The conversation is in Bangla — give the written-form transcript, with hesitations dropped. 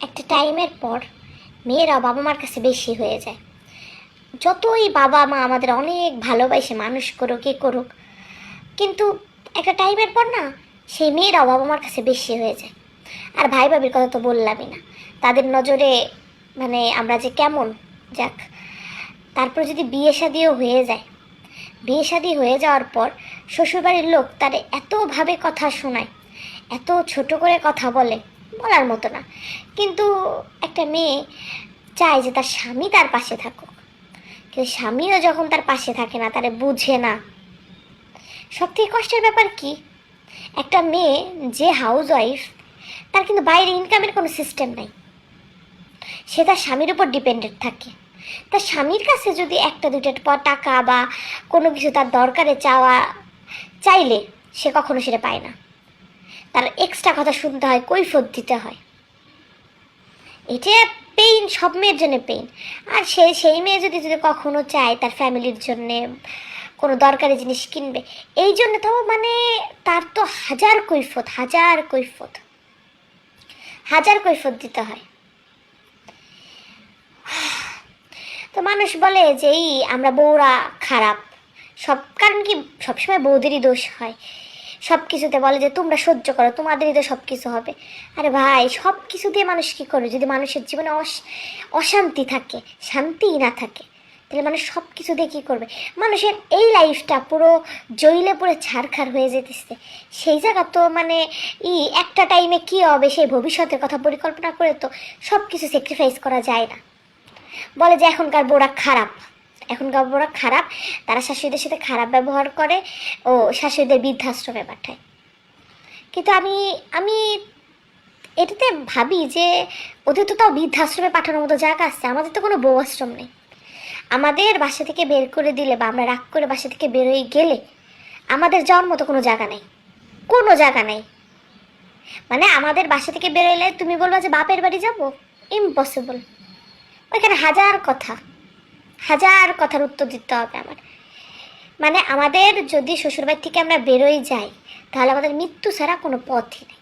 একটা টাইমের পর মেয়েরা বাবা মার কাছে বেশি হয়ে যায়। যতই বাবা মা আমাদের অনেক ভালোবাসে মানুষ করুক এ করুক, কিন্তু একটা টাইমের পর না সেই মেয়েরাও বাবা মার কাছে বেশি হয়ে যায়। আর ভাই ভাবির কথা তো বললামই না, তাদের নজরে মানে আমরা যে কেমন। যাক, তারপর যদি বিয়ে শাদিও হয়ে যায়, বিয়ে শাদি হয়ে যাওয়ার পর শ্বশুরবাড়ির লোক তার এতভাবে কথা শোনায়, এত ছোট করে কথা বলে, বলার মতো না। কিন্তু একটা মেয়ে চায় যে তার স্বামী তার পাশে থাকুক, কিন্তু স্বামীও যখন তার পাশে থাকে না, তারে বুঝে না। সবথেকে কষ্টের ব্যাপার কি, একটা মেয়ে যে হাউস ওয়াইফ, তার কিন্তু বাইরে ইনকামের কোনো সিস্টেম নাই, সে তার স্বামীর উপর ডিপেন্ডেন্ট থাকে। তার স্বামীর কাছে যদি একটা দুইটা টাকা বা কোনো কিছু তার দরকারে চাইলে সে কখনো সেটা পায় না, তার এক্সট্রা কথা শুনতে হয়, কৈফিয়ত দিতে হয়। এটা পেইন, সব মেয়ের জন্য পেইন। আর সেই মেয়ে যদি কখনো চায় তার ফ্যামিলির জন্যে কোনো দরকারি জিনিস কিনবে, এই জন্য তো মানে তার তো হাজার কৈফিয়ত দিতে হয়। তো মানুষ বলে যে আমরা বউরা খারাপ, কারণ কি সবসময় বউদেরই দোষ হয়। সব কিছুতে বলে যে তোমরা সহ্য করো, তোমাদেরই তো সব কিছু হবে। আরে ভাই, সব কিছু দিয়ে মানুষ কী করবে? যদি মানুষের জীবনে অশান্তি থাকে, শান্তিই না থাকে, তাহলে মানুষ সব কিছু দিয়ে কী করবে? মানুষের এই লাইফটা পুরো জ্বলে পুরো ছারখার হয়ে যেতেছে, সেই জায়গা তো মানে একটা টাইমে কী হবে সেই ভবিষ্যতের কথা পরিকল্পনা করে তো সব কিছু স্যাক্রিফাইস করা যায় না। বলে যে এখনকার বউরা খারাপ, তারা শাশুড়িদের সাথে খারাপ ব্যবহার করে ও শাশুড়িদের বৃদ্ধাশ্রমে পাঠায়। কিন্তু আমি এটাতে ভাবি যে ওদের তো তাও বৃদ্ধাশ্রমে পাঠানোর মতো জায়গা আছে, আমাদের তো কোনো বউ আশ্রম নেই। আমাদের বাসা থেকে বের করে দিলে বা আমরা রাগ করে বাসা থেকে বের হয়ে গেলে আমাদের যাওয়ার মতো কোনো জায়গা নেই। মানে আমাদের বাসা থেকে বেরোলে তুমি বলবা যে বাপের বাড়ি যাবো, ইম্পসিবল। ওইখানে হাজার কথার উত্তর দিতে হবে আমার। মানে আমাদের যদি শ্বশুরবাড়ি থেকে আমরা বেরোই যাই, তাহলে আমাদের মৃত্যু ছাড়া কোনো পথই নেই।